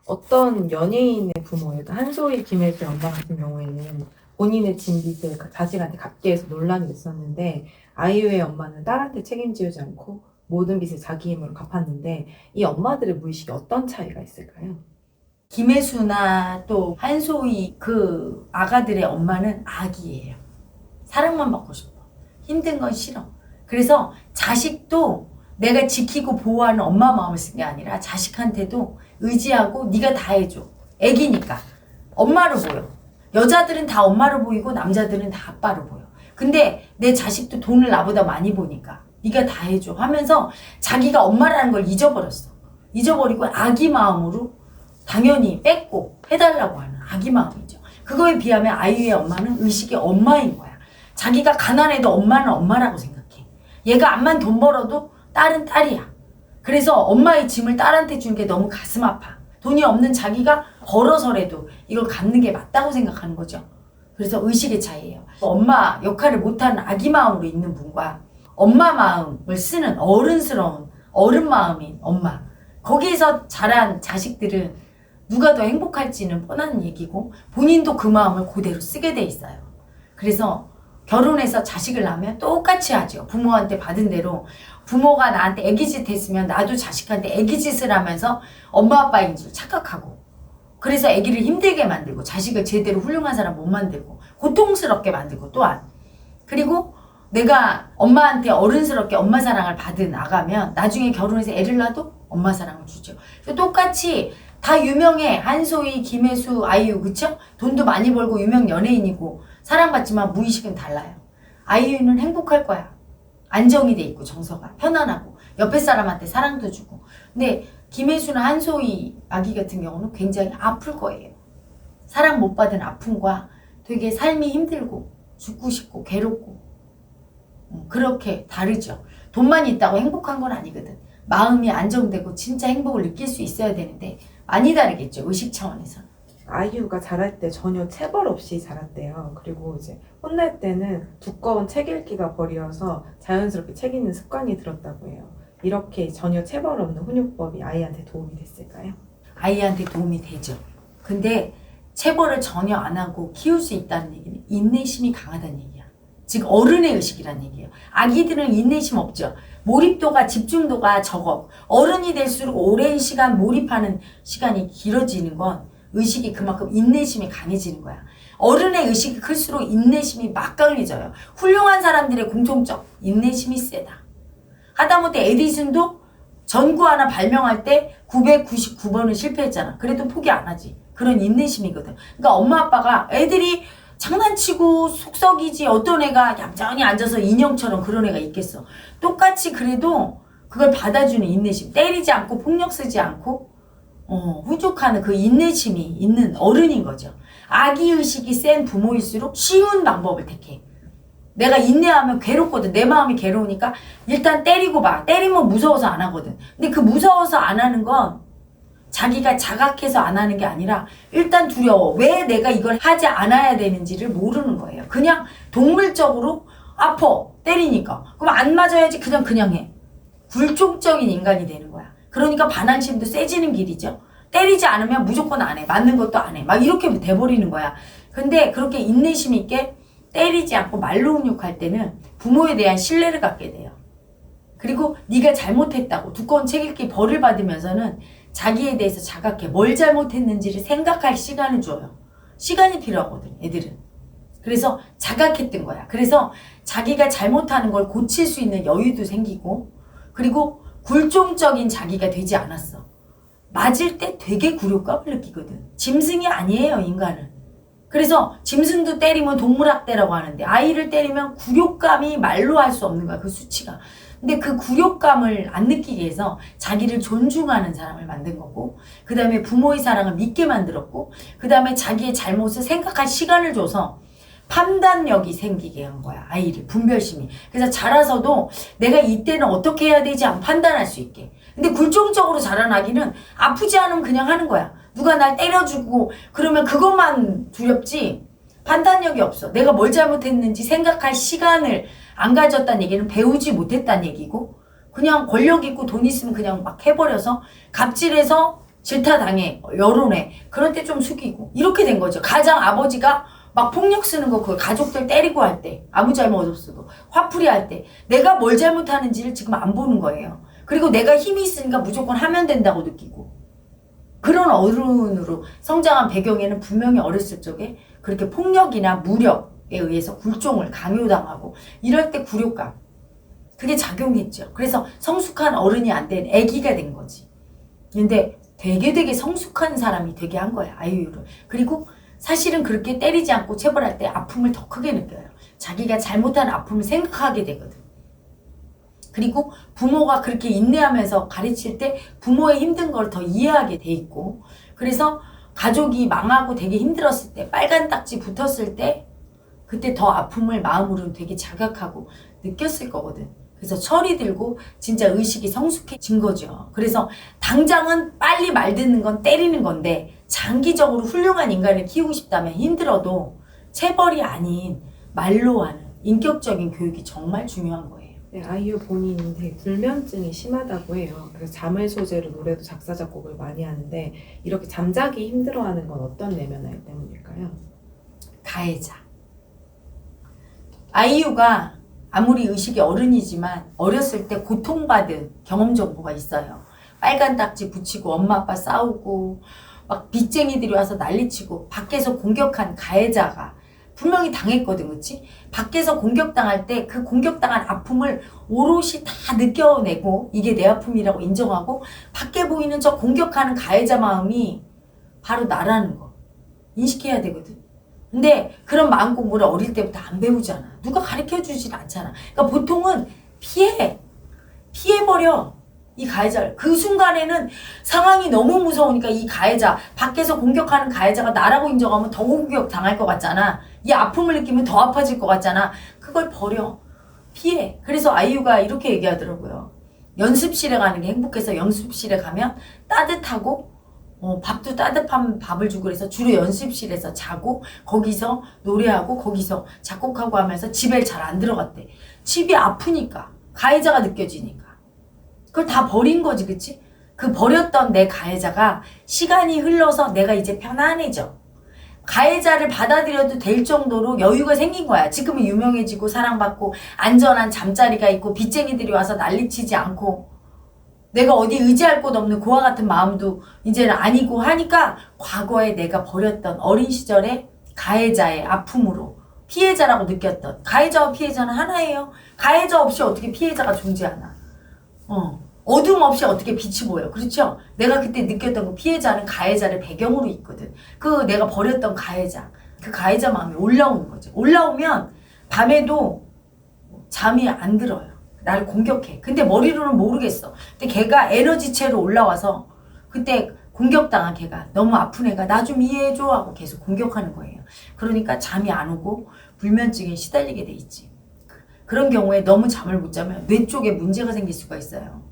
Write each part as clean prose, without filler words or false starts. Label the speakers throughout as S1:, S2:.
S1: 어떤 연예인의 부모예요. 한소희, 김혜수의 엄마 같은 경우에는 본인의 진 빚을 자식한테 갚게 해서 논란이 있었는데, 아이유의 엄마는 딸한테 책임지우지 않고 모든 빚을 자기 힘으로 갚았는데, 이 엄마들의 무의식에 어떤 차이가 있을까요?
S2: 김혜수나 또 한소희 그 아가들의 엄마는 악이에요. 사랑만 받고 싶어. 힘든 건 싫어. 그래서 자식도 내가 지키고 보호하는 엄마 마음을 쓴 게 아니라 자식한테도 의지하고 네가 다 해줘. 애기니까. 엄마로 보여. 여자들은 다 엄마로 보이고 남자들은 다 아빠로 보여. 근데 내 자식도 돈을 나보다 많이 보니까 네가 다 해줘 하면서 자기가 엄마라는 걸 잊어버렸어. 잊어버리고 아기 마음으로 당연히 뺏고 해달라고 하는 아기 마음이죠. 그거에 비하면 아이유의 엄마는 의식이 엄마인 거야. 자기가 가난해도 엄마는 엄마라고 생각해. 얘가 암만 돈 벌어도 딸은 딸이야. 그래서 엄마의 짐을 딸한테 주는 게 너무 가슴 아파. 돈이 없는 자기가 벌어서라도 이걸 갚는 게 맞다고 생각하는 거죠. 그래서 의식의 차이예요. 엄마 역할을 못하는 아기 마음으로 있는 분과 엄마 마음을 쓰는 어른스러운 어른 마음인 엄마. 거기에서 자란 자식들은 누가 더 행복할지는 뻔한 얘기고 본인도 그 마음을 그대로 쓰게 돼 있어요. 그래서 결혼해서 자식을 낳으면 똑같이 하죠. 부모한테 받은 대로 부모가 나한테 애기짓 했으면 나도 자식한테 애기짓을 하면서 엄마 아빠인 줄 착각하고 그래서 애기를 힘들게 만들고 자식을 제대로 훌륭한 사람 못 만들고 고통스럽게 만들고 또한 그리고 내가 엄마한테 어른스럽게 엄마 사랑을 받은 나가면 나중에 결혼해서 애를 낳아도 엄마 사랑을 주죠. 똑같이 다 유명해. 한소희, 김혜수, 아이유 그쵸? 돈도 많이 벌고 유명 연예인이고 사랑받지만 무의식은 달라요. 아이유는 행복할 거야. 안정이 돼 있고 정서가 편안하고 옆에 사람한테 사랑도 주고 근데 김혜수나 한소희 아기 같은 경우는 굉장히 아플 거예요. 사랑 못 받은 아픔과 되게 삶이 힘들고 죽고 싶고 괴롭고 그렇게 다르죠. 돈만 있다고 행복한 건 아니거든. 마음이 안정되고 진짜 행복을 느낄 수 있어야 되는데 많이 다르겠죠. 의식 차원에서.
S1: 아이유가 자랄 때 전혀 체벌 없이 자랐대요. 그리고 이제 혼날 때는 두꺼운 책 읽기가 벌이어서 자연스럽게 책 읽는 습관이 들었다고 해요. 이렇게 전혀 체벌 없는 훈육법이 아이한테 도움이 됐을까요?
S2: 아이한테 도움이 되죠. 근데 체벌을 전혀 안 하고 키울 수 있다는 얘기는 인내심이 강하다는 얘기야. 즉 어른의 의식이란 얘기예요. 아기들은 인내심 없죠. 몰입도가 집중도가 적어. 어른이 될수록 오랜 시간 몰입하는 시간이 길어지는 건 의식이 그만큼 인내심이 강해지는 거야. 어른의 의식이 클수록 인내심이 막강해져요. 훌륭한 사람들의 공통점 인내심이 세다. 하다못해 에디슨도 전구 하나 발명할 때 999번은 실패했잖아. 그래도 포기 안 하지. 그런 인내심이거든. 그러니까 엄마 아빠가 애들이 장난치고 속썩이지 어떤 애가 얌전히 앉아서 인형처럼 그런 애가 있겠어. 똑같이 그래도 그걸 받아주는 인내심. 때리지 않고 폭력 쓰지 않고 후죽하는 그 인내심이 있는 어른인 거죠. 아기의식이 센 부모일수록 쉬운 방법을 택해. 내가 인내하면 괴롭거든. 내 마음이 괴로우니까 일단 때리고 봐. 때리면 무서워서 안 하거든. 근데 그 무서워서 안 하는 건 자기가 자각해서 안 하는 게 아니라 일단 두려워. 왜 내가 이걸 하지 않아야 되는지를 모르는 거예요. 그냥 동물적으로 아파. 때리니까. 그럼 안 맞아야지 그냥 해. 굴종적인 인간이 되는 거야. 그러니까 반항심도 세지는 길이죠. 때리지 않으면 무조건 안 해. 맞는 것도 안 해. 막 이렇게 돼버리는 거야. 근데 그렇게 인내심 있게 때리지 않고 말로 훈육할 때는 부모에 대한 신뢰를 갖게 돼요. 그리고 네가 잘못했다고 두꺼운 책 읽기 벌을 받으면서는 자기에 대해서 자각해. 뭘 잘못했는지를 생각할 시간을 줘요. 시간이 필요하거든, 애들은. 그래서 자각했던 거야. 그래서 자기가 잘못하는 걸 고칠 수 있는 여유도 생기고 그리고 굴종적인 자기가 되지 않았어. 맞을 때 되게 굴욕감을 느끼거든. 짐승이 아니에요, 인간은. 그래서 짐승도 때리면 동물학대라고 하는데 아이를 때리면 굴욕감이 말로 할 수 없는 거야, 그 수치가. 근데 그 굴욕감을 안 느끼게 해서 자기를 존중하는 사람을 만든 거고 그 다음에 부모의 사랑을 믿게 만들었고 그 다음에 자기의 잘못을 생각할 시간을 줘서 판단력이 생기게 한 거야. 아이를 분별심이. 그래서 자라서도 내가 이때는 어떻게 해야 되지 안 판단할 수 있게. 근데 굴종적으로 자란 아기는 아프지 않으면 그냥 하는 거야. 누가 날 때려주고 그러면 그것만 두렵지 판단력이 없어. 내가 뭘 잘못했는지 생각할 시간을 안 가졌다는 얘기는 배우지 못했다는 얘기고 그냥 권력 있고 돈 있으면 그냥 막 해버려서 갑질해서 질타당해, 여론에. 그럴 때 좀 숙이고. 이렇게 된 거죠. 가장 아버지가 막 폭력 쓰는 거, 그 가족들 때리고 할 때, 아무 잘못 없어도, 화풀이 할 때, 내가 뭘 잘못하는지를 지금 안 보는 거예요. 그리고 내가 힘이 있으니까 무조건 하면 된다고 느끼고. 그런 어른으로 성장한 배경에는 분명히 어렸을 적에 그렇게 폭력이나 무력에 의해서 굴종을 강요당하고, 이럴 때 굴욕감. 그게 작용했죠. 그래서 성숙한 어른이 안 된 아기가 된 거지. 근데 되게 성숙한 사람이 되게 한 거야, 아이유를. 그리고 사실은 그렇게 때리지 않고 체벌할 때 아픔을 더 크게 느껴요. 자기가 잘못한 아픔을 생각하게 되거든. 그리고 부모가 그렇게 인내하면서 가르칠 때 부모의 힘든 걸 더 이해하게 돼 있고, 그래서 가족이 망하고 되게 힘들었을 때, 빨간 딱지 붙었을 때 그때 더 아픔을 마음으로 되게 자각하고 느꼈을 거거든. 그래서 철이 들고 진짜 의식이 성숙해진 거죠. 그래서 당장은 빨리 말 듣는 건 때리는 건데, 장기적으로 훌륭한 인간을 키우고 싶다면 힘들어도 체벌이 아닌 말로 하는 인격적인 교육이 정말 중요한 거예요.
S1: 네, 아이유 본인은 되게 불면증이 심하다고 해요. 그래서 잠을 소재로 노래도 작사, 작곡을 많이 하는데, 이렇게 잠자기 힘들어하는 건 어떤 내면화일 때문일까요?
S2: 가해자. 아이유가 아무리 의식이 어른이지만 어렸을 때 고통받은 경험 정보가 있어요. 빨간 딱지 붙이고 엄마 아빠 싸우고 막 빚쟁이들이 와서 난리치고 밖에서 공격한 가해자가 분명히 당했거든, 그치? 밖에서 공격당할 때 그 공격당한 아픔을 오롯이 다 느껴내고 이게 내 아픔이라고 인정하고 밖에 보이는 저 공격하는 가해자 마음이 바로 나라는 거 인식해야 되거든. 근데 그런 마음 공부를 어릴 때부터 안 배우잖아. 누가 가르쳐주진 않잖아. 그러니까 보통은 피해버려. 이 가해자를. 그 순간에는 상황이 너무 무서우니까 이 가해자, 밖에서 공격하는 가해자가 나라고 인정하면 더 공격 당할 것 같잖아. 이 아픔을 느끼면 더 아파질 것 같잖아. 그걸 버려. 피해. 그래서 아이유가 이렇게 얘기하더라고요. 연습실에 가는 게 행복해서 연습실에 가면 따뜻하고 밥도 따뜻한 밥을 주고 그래서 주로 연습실에서 자고 거기서 노래하고 거기서 작곡하고 하면서 집에 잘 안 들어갔대. 집이 아프니까. 가해자가 느껴지니까. 그걸 다 버린 거지, 그치? 그 버렸던 내 가해자가 시간이 흘러서 내가 이제 편안해져. 가해자를 받아들여도 될 정도로 여유가 생긴 거야. 지금은 유명해지고 사랑받고 안전한 잠자리가 있고 빚쟁이들이 와서 난리치지 않고 내가 어디 의지할 곳 없는 고아 같은 마음도 이제는 아니고 하니까 과거에 내가 버렸던 어린 시절의 가해자의 아픔으로 피해자라고 느꼈던, 가해자와 피해자는 하나예요. 가해자 없이 어떻게 피해자가 존재하나. 어둠 없이 어떻게 빛이 보여. 그렇죠? 내가 그때 느꼈던 그 피해자는 가해자를 배경으로 있거든. 그 내가 버렸던 가해자, 그 가해자 마음이 올라오는 거죠. 올라오면 밤에도 잠이 안 들어요. 나를 공격해. 근데 머리로는 모르겠어. 근데 걔가 에너지체로 올라와서 그때 공격당한 걔가, 너무 아픈 애가 나 좀 이해해줘 하고 계속 공격하는 거예요. 그러니까 잠이 안 오고 불면증에 시달리게 돼 있지. 그런 경우에 너무 잠을 못 자면 뇌 쪽에 문제가 생길 수가 있어요.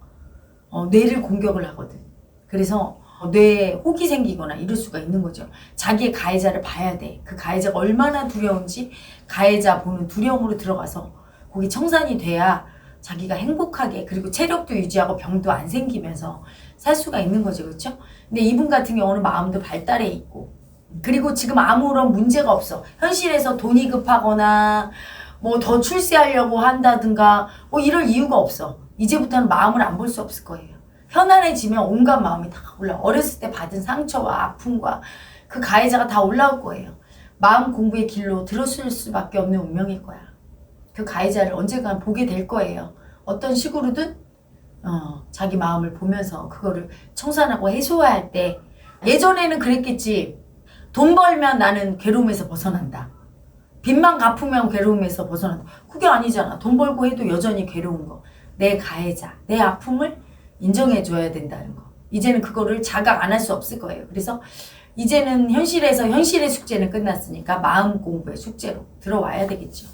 S2: 뇌를 공격을 하거든. 그래서 뇌에 혹이 생기거나 이럴 수가 있는 거죠. 자기의 가해자를 봐야 돼. 그 가해자가 얼마나 두려운지 가해자 보는 두려움으로 들어가서 거기 청산이 돼야 자기가 행복하게, 그리고 체력도 유지하고 병도 안 생기면서 살 수가 있는 거죠. 그렇죠? 근데 이분 같은 경우는 마음도 발달해 있고, 그리고 지금 아무런 문제가 없어. 현실에서 돈이 급하거나 뭐 더 출세하려고 한다든가 뭐 이럴 이유가 없어. 이제부터는 마음을 안 볼 수 없을 거예요. 편안해지면 온갖 마음이 다 올라. 어렸을 때 받은 상처와 아픔과 그 가해자가 다 올라올 거예요. 마음 공부의 길로 들어설 수밖에 없는 운명일 거야. 그 가해자를 언젠가 보게 될 거예요. 어떤 식으로든 자기 마음을 보면서 그거를 청산하고 해소할 때, 예전에는 그랬겠지. 돈 벌면 나는 괴로움에서 벗어난다. 빚만 갚으면 괴로움에서 벗어난다. 그게 아니잖아. 돈 벌고 해도 여전히 괴로운 거. 내 가해자, 내 아픔을 인정해줘야 된다는 거. 이제는 그거를 자각 안 할 수 없을 거예요. 그래서 이제는 현실의 숙제는 끝났으니까 마음 공부의 숙제로 들어와야 되겠죠.